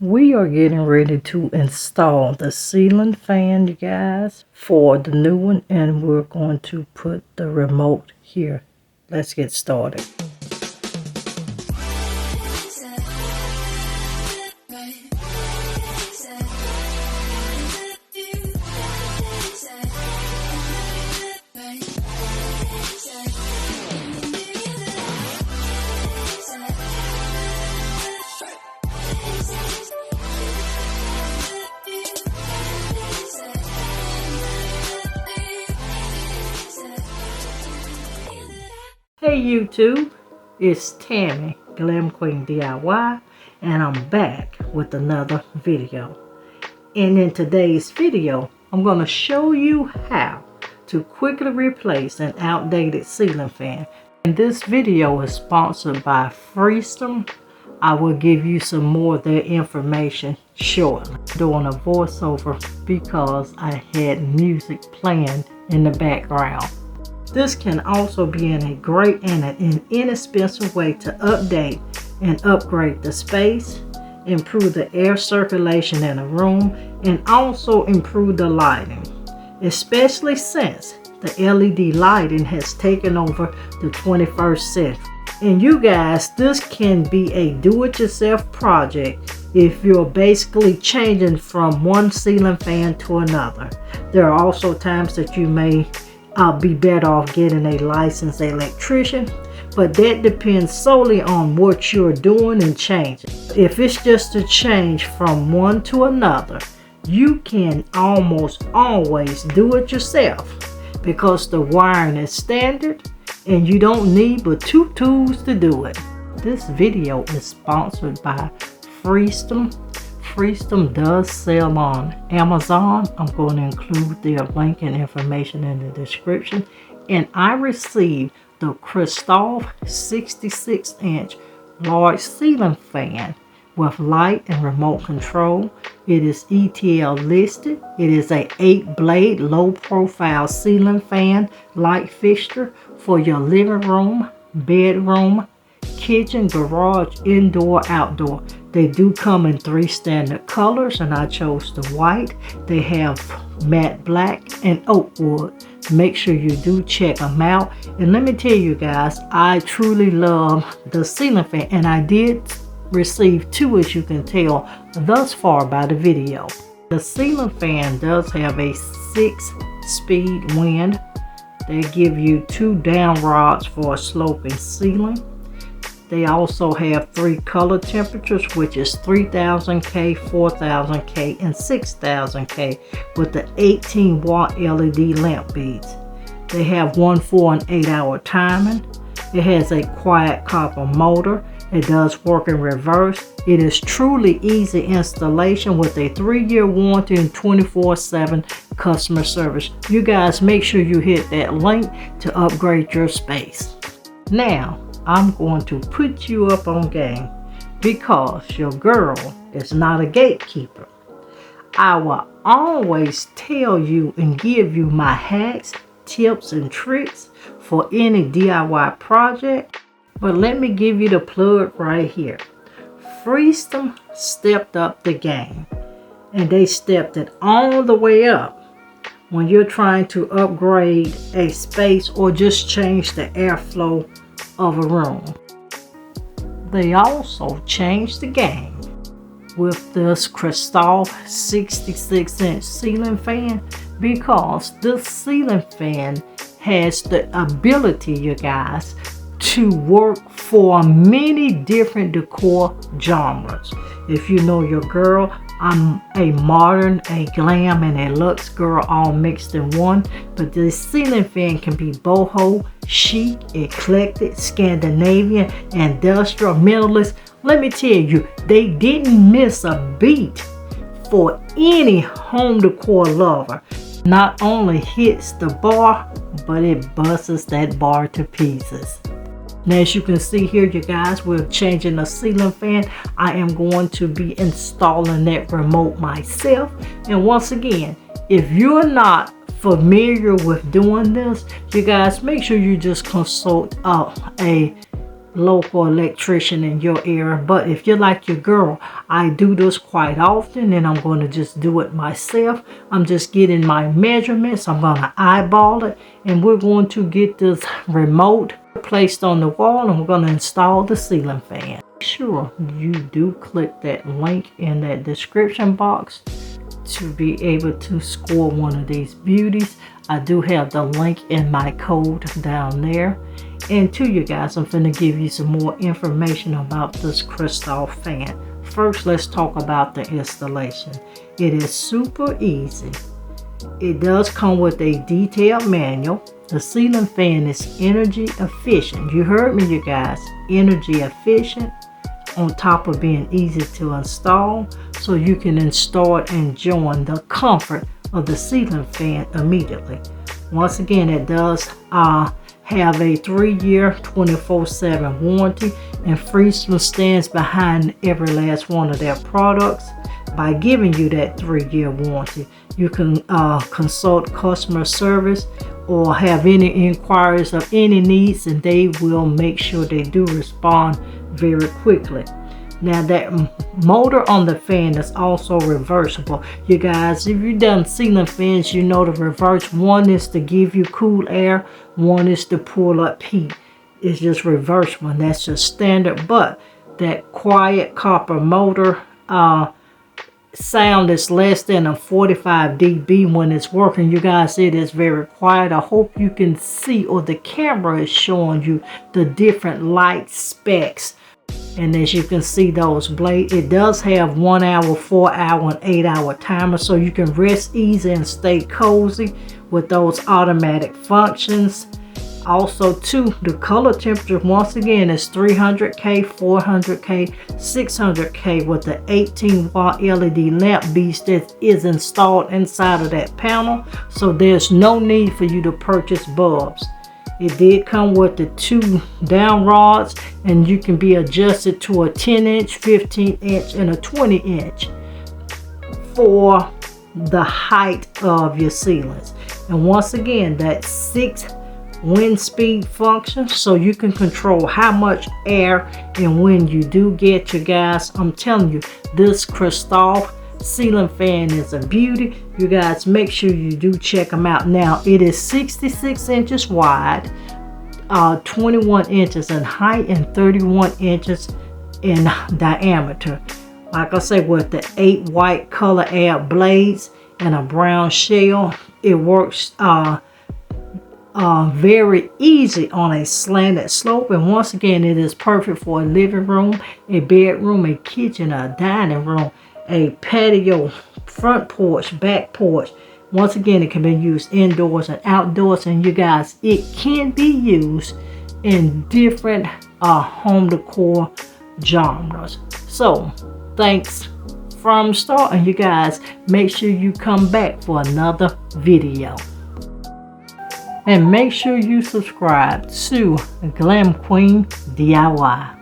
We are getting ready to install the ceiling fan, you guys, for the new one, and we're going to put the remote here. Let's get started. Hey YouTube, it's Tammy, GlamQueenofDIY, and I'm back with another video. And in today's video, I'm going to show you how to quickly replace an outdated ceiling fan. And this video is sponsored by Frstem. I will give you some more of their information shortly. I'm doing a voiceover because I had music playing in the background. This can also be a great and an inexpensive way to update and upgrade the space, improve the air circulation in a room, and also improve the lighting, especially since the LED lighting has taken over the 21st century. And you guys, this can be a do-it-yourself project if you're basically changing from one ceiling fan to another. There are also times that you may be better off getting a licensed electrician, but that depends solely on what you're doing and changing. If it's just a change from one to another, you can almost always do it yourself because the wiring is standard and you don't need but 2 tools to do it. This video is sponsored by Frstem. Frstem does sell on Amazon. I'm going to include their link and information in the description. And I received the Christoph 66-inch large ceiling fan with light and remote control. It is ETL listed. It is a 8-blade low profile ceiling fan light fixture for your living room, bedroom, kitchen, garage, indoor, outdoor. They do come in 3 standard colors, and I chose the white. They have matte black and oak wood. Make sure you do check them out. And let me tell you guys, I truly love the ceiling fan, and I did receive 2, as you can tell thus far by the video. The ceiling fan does have a 6-speed wind. They give you 2 down rods for a sloping ceiling. They also have 3 color temperatures, which is 3000K, 4000K, and 6000K with the 18-watt LED lamp beads. They have 1, 4, and 8-hour timing. It has a quiet copper motor. It does work in reverse. It is truly easy installation with a 3-year warranty and 24/7 customer service. You guys make sure you hit that link to upgrade your space. Now, I'm going to put you up on game because your girl is not a gatekeeper. I will always tell you and give you my hacks, tips, and tricks for any DIY project. But let me give you the plug right here. Frstem stepped up the game, and they stepped it all the way up when you're trying to upgrade a space or just change the airflow of a room. They also changed the game with this Christoph 66-inch ceiling fan because this ceiling fan has the ability, you guys, to work for many different decor genres. If you know your girl, I'm a modern, a glam, and a luxe girl all mixed in one. But this ceiling fan can be boho, chic, eclectic, Scandinavian, industrial, minimalist. Let me tell you, they didn't miss a beat for any home decor lover. Not only hits the bar, but it busts that bar to pieces. Now, as you can see here, you guys, we're changing the ceiling fan. I am going to be installing that remote myself. And once again, if you're not familiar with doing this, you guys, make sure you just consult a local electrician in your area. But if you're like your girl, I do this quite often, and I'm going to just do it myself. I'm just getting my measurements. I'm going to eyeball it, and we're going to get this remote placed on the wall, and we're going to install the ceiling fan. Make sure you do click that link in that description box to be able to score one of these beauties. I do have the link in my code down there. And to you guys, I'm going to give you some more information about this crystal fan. First, let's talk about the installation. It is super easy. It does come with a detailed manual. The ceiling fan is energy efficient. You heard me, you guys. Energy efficient, on top of being easy to install, so you can install it and enjoy the comfort of the ceiling fan immediately. Once again, it does have a 3-year 24/7 warranty, and Frstem stands behind every last one of their products by giving you that 3-year warranty. You can consult customer service or have any inquiries of any needs, and they will make sure they do respond very quickly. Now, that motor on the fan is also reversible. You guys, if you've done ceiling fans, you know the reverse. One is to give you cool air, one is to pull up heat. It's just reversible, and that's just standard. But that quiet copper motor sound is less than a 45 dB when it's working. You guys, it is very quiet. I hope you can see, or the camera is showing you the different light specs. And as you can see, those blades, it does have 1 hour, 4 hour, and 8 hour timer, so you can rest easy and stay cozy with those automatic functions. Also too, the color temperature once again is 300K, 400K, 600K with the 18-watt LED lamp beast that is installed inside of that panel, so there's no need for you to purchase bulbs. It did come with the 2 down rods, and you can be adjusted to a 10-inch, 15-inch, and a 20-inch for the height of your ceilings. And once again, that 6 wind speed function, so you can control how much air and wind you do get. You guys, I'm telling you, this crystal ceiling fan is a beauty. You guys, make sure you do check them out. Now, it is 66 inches wide, 21 inches in height, and 31 inches in diameter. Like I say, with the 8 white color air blades and a brown shell, it works very easy on a slanted slope. And once again, it is perfect for a living room, a bedroom, a kitchen, a dining room, a patio, front porch, back porch. Once again, it can be used indoors and outdoors. And you guys, it can be used in different home decor genres. So thanks from start, and you guys, make sure you come back for another video. And make sure you subscribe to Glam Queen DIY.